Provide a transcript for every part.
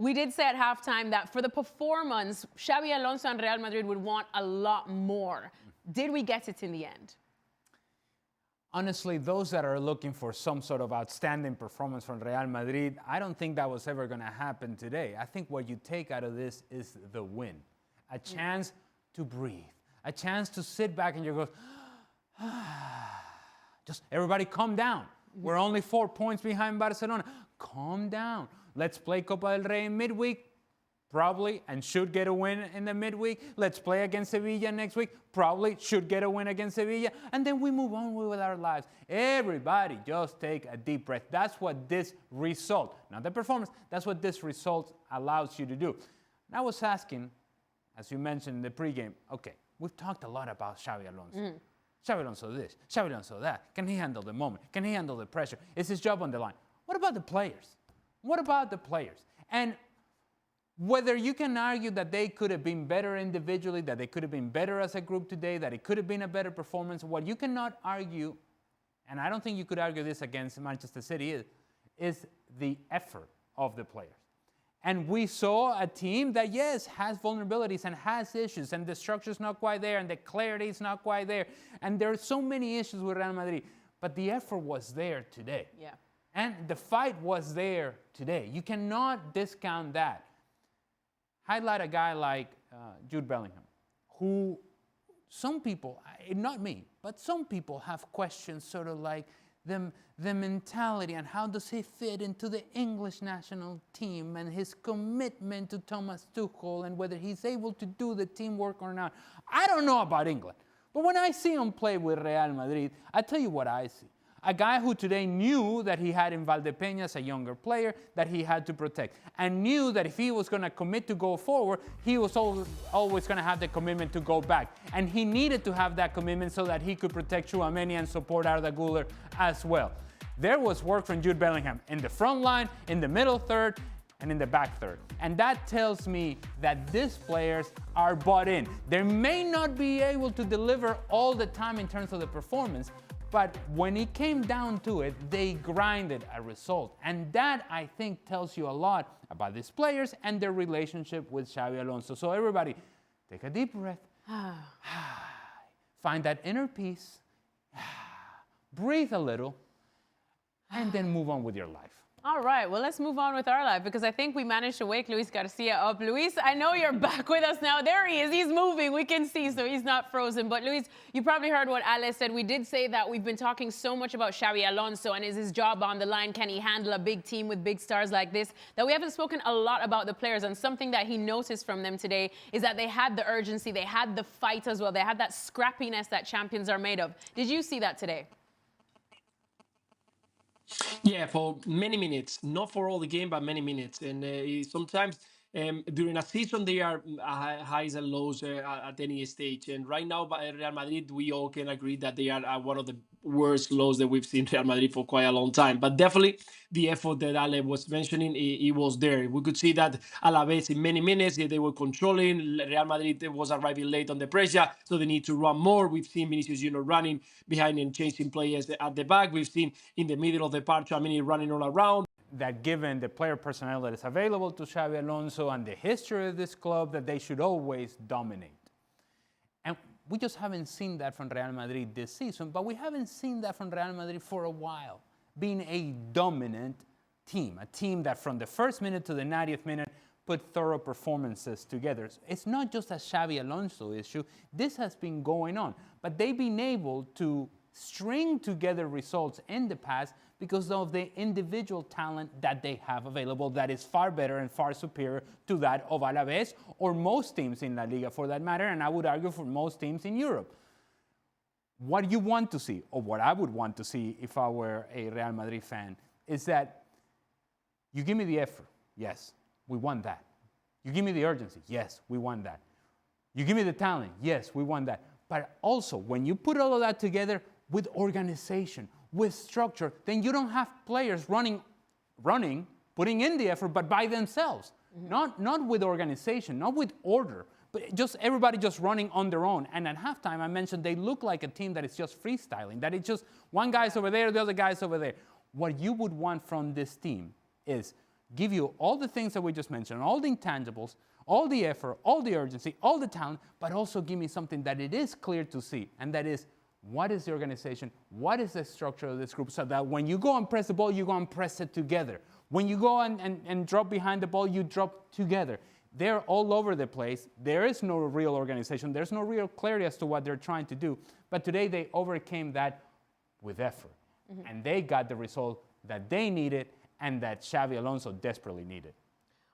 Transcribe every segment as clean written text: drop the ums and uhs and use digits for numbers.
We did say at halftime that for the performance, Xabi Alonso and Real Madrid would want a lot more. Did we get it in the end? Honestly, those that are looking for some sort of outstanding performance from Real Madrid, I don't think that was ever going to happen today. I think what you take out of this is the win. A chance to breathe. A chance to sit back and you go, just everybody calm down. We're only 4 points behind Barcelona. Calm down. Let's play Copa del Rey in midweek. Probably, and should get a win in the midweek. Let's play against Sevilla next week. Probably should get a win against Sevilla. And then we move on with our lives. Everybody just take a deep breath. That's what this result, not the performance, that's what this result allows you to do. And I was asking, as you mentioned in the pregame, okay, we've talked a lot about Xabi Alonso. Xabi Alonso this, Xabi Alonso that. Can he handle the moment? Can he handle the pressure? Is his job on the line? What about the players? What about the players? And whether you can argue that they could have been better individually, that they could have been better as a group today, that it could have been a better performance, what you cannot argue, and I don't think you could argue this against Manchester City, is the effort of the players. And we saw a team that, yes, has vulnerabilities and has issues, and the structure's not quite there, and the clarity is not quite there, and there are so many issues with Real Madrid, but the effort was there today. Yeah. And the fight was there today. You cannot discount that. Highlight a guy like Jude Bellingham, who some people, not me, but some people have questions sort of like the mentality and how does he fit into the English national team and his commitment to Thomas Tuchel and whether he's able to do the teamwork or not. I don't know about England, but when I see him play with Real Madrid, I tell you what I see. A guy who today knew that he had in Valdepeñas a younger player that he had to protect, and knew that if he was going to commit to go forward, he was always going to have the commitment to go back. And he needed to have that commitment so that he could protect Tchouaméni and support Arda Güler as well. There was work from Jude Bellingham in the front line, in the middle third, and in the back third. And that tells me that these players are bought in. They may not be able to deliver all the time in terms of the performance, but when it came down to it, they grinded a result. And that, I think, tells you a lot about these players and their relationship with Xabi Alonso. So everybody, take a deep breath. Find that inner peace. Breathe a little. And then move on with your life. All right, well, let's move on with our life because I think we managed to wake Luis Garcia up. Luis, I know you're back with us now. There he is. He's moving. We can see, so he's not frozen. But Luis, you probably heard what Ale said. We did say that we've been talking so much about Xabi Alonso and is his job on the line? Can he handle a big team with big stars like this? That we haven't spoken a lot about the players, and something that he noticed from them today is that they had the urgency, they had the fight as well. They had that scrappiness that champions are made of. Did you see that today? Yeah, for many minutes, not for all the game, but many minutes. And sometimes during a season, they are highs and lows at any stage. And right now, by Real Madrid, we all can agree that they are one of the worst lows that we've seen Real Madrid for quite a long time. But definitely, the effort that Ale was mentioning, it was there. We could see that Alaves in many minutes, they were controlling. Real Madrid was arriving late on the pressure, so they need to run more. We've seen Vinicius Junior running behind and chasing players at the back. We've seen in the middle of the park, Tchouaméni running all around. That given the player personnel that is available to Xabi Alonso and the history of this club, that they should always dominate. And we just haven't seen that from Real Madrid this season, but we haven't seen that from Real Madrid for a while, being a dominant team, a team that from the first minute to the 90th minute put thorough performances together. It's not just a Xabi Alonso issue. This has been going on, but they've been able to string together results in the past because of the individual talent that they have available that is far better and far superior to that of Alaves or most teams in La Liga for that matter, and I would argue for most teams in Europe. What you want to see, or what I would want to see if I were a Real Madrid fan, is that you give me the effort. Yes, we want that. You give me the urgency. Yes, we want that. You give me the talent. Yes, we want that. But also, when you put all of that together with organization, with structure, then you don't have players running, putting in the effort, but by themselves. Not with organization, not with order, but just everybody just running on their own. And at halftime, I mentioned they look like a team that is just freestyling, that it's just one guy's over there, the other guy's over there. What you would want from this team is give you all the things that we just mentioned, all the intangibles, all the effort, all the urgency, all the talent, but also give me something that it is clear to see, and that is, what is the organization? What is the structure of this group? So that when you go and press the ball, you go and press it together. When you go and drop behind the ball, you drop together. They're all over the place. There is no real organization. There's no real clarity as to what they're trying to do. But today they overcame that with effort. And they got the result that they needed and that Xabi Alonso desperately needed.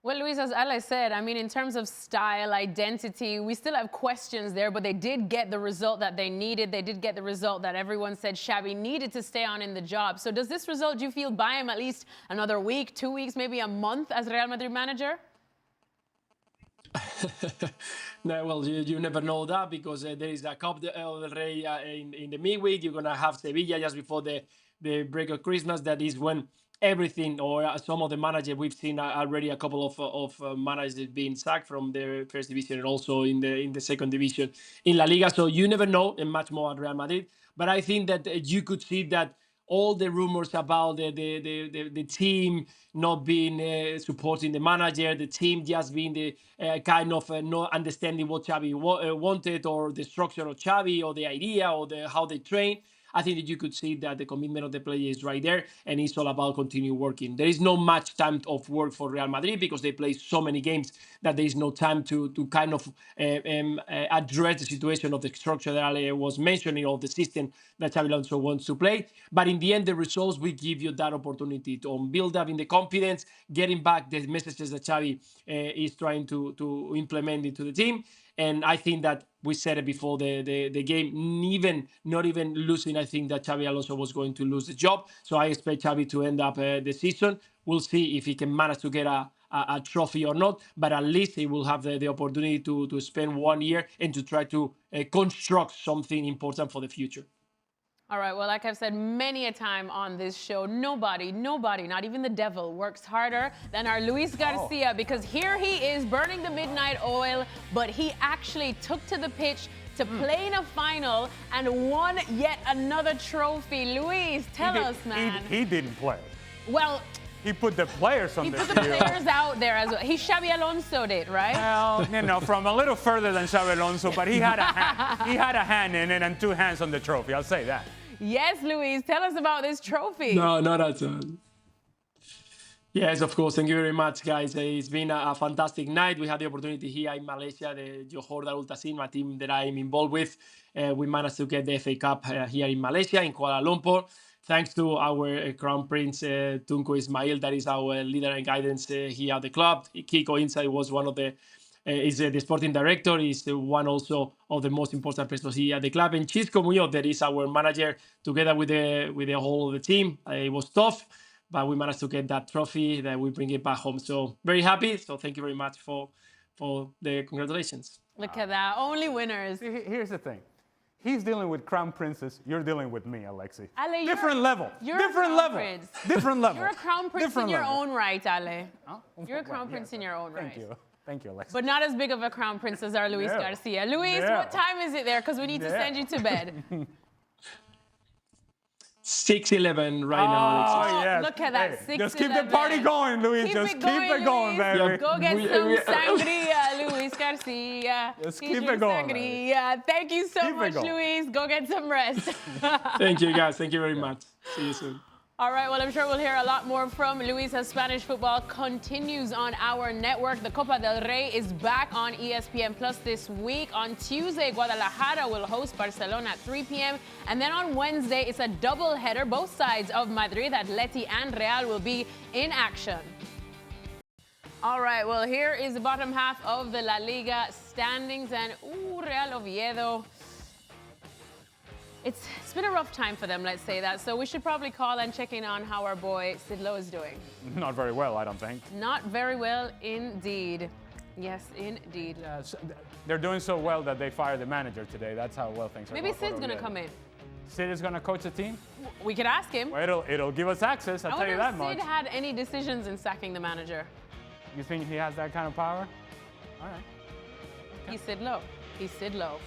Well, Luis, as Alex said, I mean, in terms of style, identity, we still have questions there, but they did get the result that they needed. They did get the result that everyone said Xabi needed to stay on in the job. So does this result, do you feel, buy him at least another week, 2 weeks, maybe a month as Real Madrid manager? No, well, you never know that, because there is a Copa del Rey in the midweek. You're going to have Sevilla just before the break of Christmas. That is when everything, or some of the managers we've seen already, a couple of managers being sacked from the first division and also in the second division in La Liga. So you never know, and much more at Real Madrid. But I think that you could see that all the rumors about the team not being supporting the manager, the team just being the kind of not understanding what Xabi wanted, or the structure of Xabi, or the idea, or how they train. I think that you could see that the commitment of the player is right there, and it's all about continue working. There is no much time of work for Real Madrid because they play so many games that there is no time to kind of address the situation of the structure that Ale was mentioning, of the system that Xabi Alonso wants to play. But in the end, the results will give you that opportunity to build up in the confidence, getting back the messages that Xabi is trying to implement into the team. And I think that we said it before the game, not even losing, I think that Xabi Alonso was going to lose the job. So I expect Xabi to end up the season. We'll see if he can manage to get a trophy or not, but at least he will have the opportunity to spend 1 year and to try to construct something important for the future. All right, well, like I've said many a time on this show, nobody, not even the devil, works harder than our Luis Garcia, because here he is burning the midnight oil, but he actually took to the pitch to play in a final and won yet another trophy. Luis, tell us, man. He didn't play. Well, he put the players on the field. He put the players out there as well. He Xabi Alonso did, right? Well, from a little further than Xabi Alonso, but he had a hand. He had a hand in it and 2 hands on the trophy. I'll say that. Yes, Luis, tell us about this trophy. No, not at all. Yes, of course. Thank you very much, guys. It's been a fantastic night. We had the opportunity here in Malaysia, the Johor Darul Tahsin, my team that I'm involved with. We managed to get the FA Cup here in Malaysia, in Kuala Lumpur. Thanks to our Crown Prince, Tunku Ismail, that is our leader and guidance here at the club. Kiko Inside was one of the is the sporting director, is one also of the most important persons here at the club. And Chisco Muñoz, that is our manager, together with the whole of the team. It was tough, but we managed to get that trophy, that we bring it back home. So very happy. So thank you very much for the congratulations. Look at that, only winners. Here's the thing. He's dealing with crown princes. You're dealing with me, Alexis. Ale, different level. Different level. Different level. You're a crown prince different in your level. own right, Ale. Huh? You're a crown prince in your own right. Thank you. Thank you, Alexis. But not as big of a crown prince as our Luis Garcia. Luis, what time is it there? Because we need to send you to bed. 6:11 right now. Oh, yes. Look at that, 6:11. Just keep the party going, Luis. Just keep it going, baby. Yeah. Go get some sangria, Luis Garcia. Just keep it going. Sangria. Thank you so much, Luis. Go get some rest. Thank you, guys. Thank you very much. See you soon. All right, well, I'm sure we'll hear a lot more from Luis as Spanish football continues on our network. The Copa del Rey is back on ESPN Plus this week. On Tuesday, Guadalajara will host Barcelona at 3 p.m. And then on Wednesday, it's a double header. Both sides of Madrid, Atleti and Real will be in action. All right, well, here is the bottom half of the La Liga standings. And, Real Oviedo. It's been a rough time for them, let's say that. So we should probably call and check in on how our boy Sidlo is doing. Not very well, I don't think. Not very well indeed. Yes, indeed. Yes, they're doing so well that they fired the manager today. That's how well things are going. Maybe Sid's going to come in. Sid is going to coach the team? We could ask him. Well, it'll give us access, I'll tell you that much. I wonder if Sid had any decisions in sacking the manager. You think he has that kind of power? All right. Okay. He's Sidlo. He's Sidlo.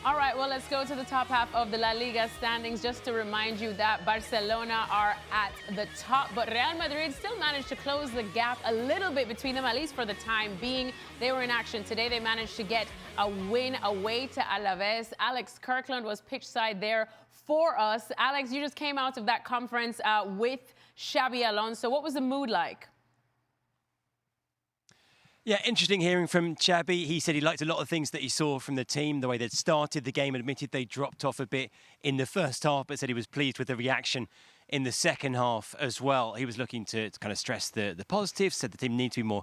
All right, well, let's go to the top half of the La Liga standings. Just to remind you that Barcelona are at the top, but Real Madrid still managed to close the gap a little bit between them, at least for the time being. They were in action today. They managed to get a win away to Alaves. Alex, Kirkland was pitch side there for us. Alex, you just came out of that conference with Xabi Alonso. What was the mood like? Yeah, interesting hearing from Xabi. He said he liked a lot of things that he saw from the team, the way they'd started the game, admitted they dropped off a bit in the first half, but said he was pleased with the reaction in the second half as well. He was looking to kind of stress the positives, said the team needs to be more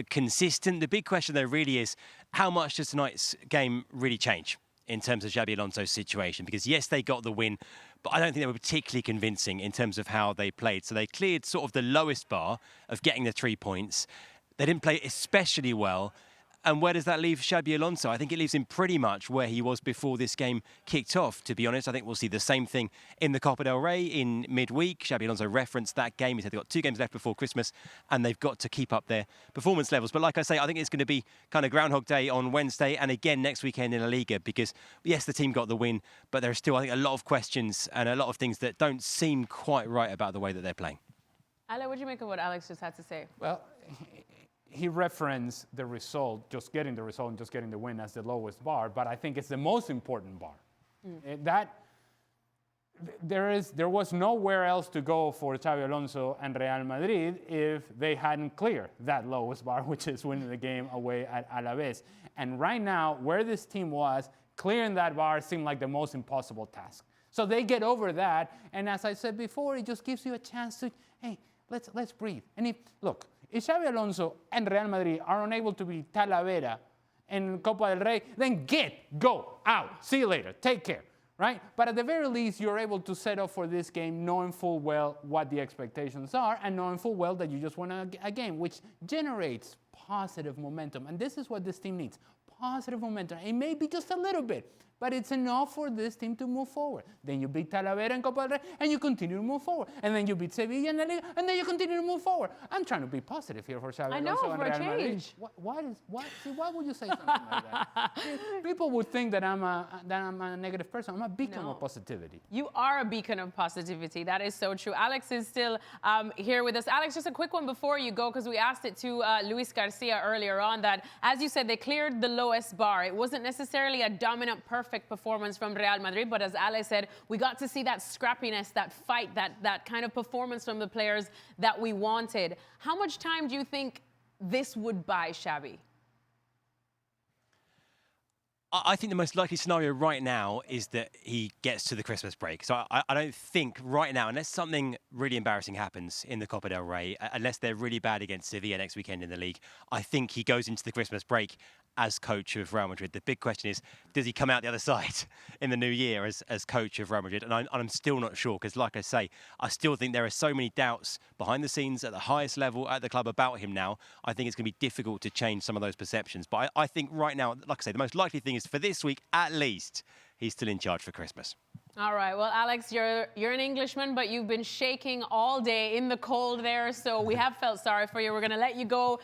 consistent. The big question, though, really is how much does tonight's game really change in terms of Xabi Alonso's situation? Because, yes, they got the win, but I don't think they were particularly convincing in terms of how they played. So they cleared sort of the lowest bar of getting the 3 points. They didn't play especially well. And where does that leave Xabi Alonso? I think it leaves him pretty much where he was before this game kicked off, to be honest. I think we'll see the same thing in the Copa del Rey in midweek. Xabi Alonso referenced that game. He said they've got 2 games left before Christmas and they've got to keep up their performance levels. But like I say, I think it's going to be kind of Groundhog Day on Wednesday and again next weekend in LALIGA because, yes, the team got the win, but there are still, I think, a lot of questions and a lot of things that don't seem quite right about the way that they're playing. Ale, what do you make of what Alex just had to say? Well, he referenced the result, just getting the result and just getting the win as the lowest bar, but I think it's the most important bar. There was nowhere else to go for Xabi Alonso and Real Madrid if they hadn't cleared that lowest bar, which is winning the game away at Alaves. And right now, where this team was, clearing that bar seemed like the most impossible task. So they get over that, and as I said before, it just gives you a chance to, hey, let's breathe. And if Xabi Alonso and Real Madrid are unable to beat Talavera in Copa del Rey, then go, out, see you later, take care, right? But at the very least, you're able to set up for this game knowing full well what the expectations are and knowing full well that you just won a game, which generates positive momentum. And this is what this team needs, positive momentum. It may be just a little bit, but it's enough for this team to move forward. Then you beat Talavera in Copa del Rey, and you continue to move forward. And then you beat Sevilla in La Liga, and then you continue to move forward. I'm trying to be positive here for Xabi Alonso and Real Madrid. Why would you say something like that? People would think that I'm a negative person. I'm a beacon of positivity. You are a beacon of positivity. That is so true. Alex is still here with us. Alex, just a quick one before you go, because we asked it to Luis Garcia earlier on that, as you said, they cleared the lowest bar. It wasn't necessarily a dominant, perfect performance from Real Madrid, but as Ale said, we got to see that scrappiness, that fight, that kind of performance from the players that we wanted. How much time do you think this would buy Xabi? I think the most likely scenario right now is that he gets to the Christmas break. So I don't think right now, unless something really embarrassing happens in the Copa del Rey, unless they're really bad against Sevilla next weekend in the league, I think he goes into the Christmas break as coach of Real Madrid. The big question is, does he come out the other side in the new year as coach of Real Madrid? And I'm still not sure, because like I say, I still think there are so many doubts behind the scenes at the highest level at the club about him now. I think it's going to be difficult to change some of those perceptions. But I think right now, like I say, the most likely thing is for this week, at least, he's still in charge for Christmas. All right. Well, Alex, you're an Englishman, but you've been shaking all day in the cold there, so we have felt sorry for you. We're going to let you go.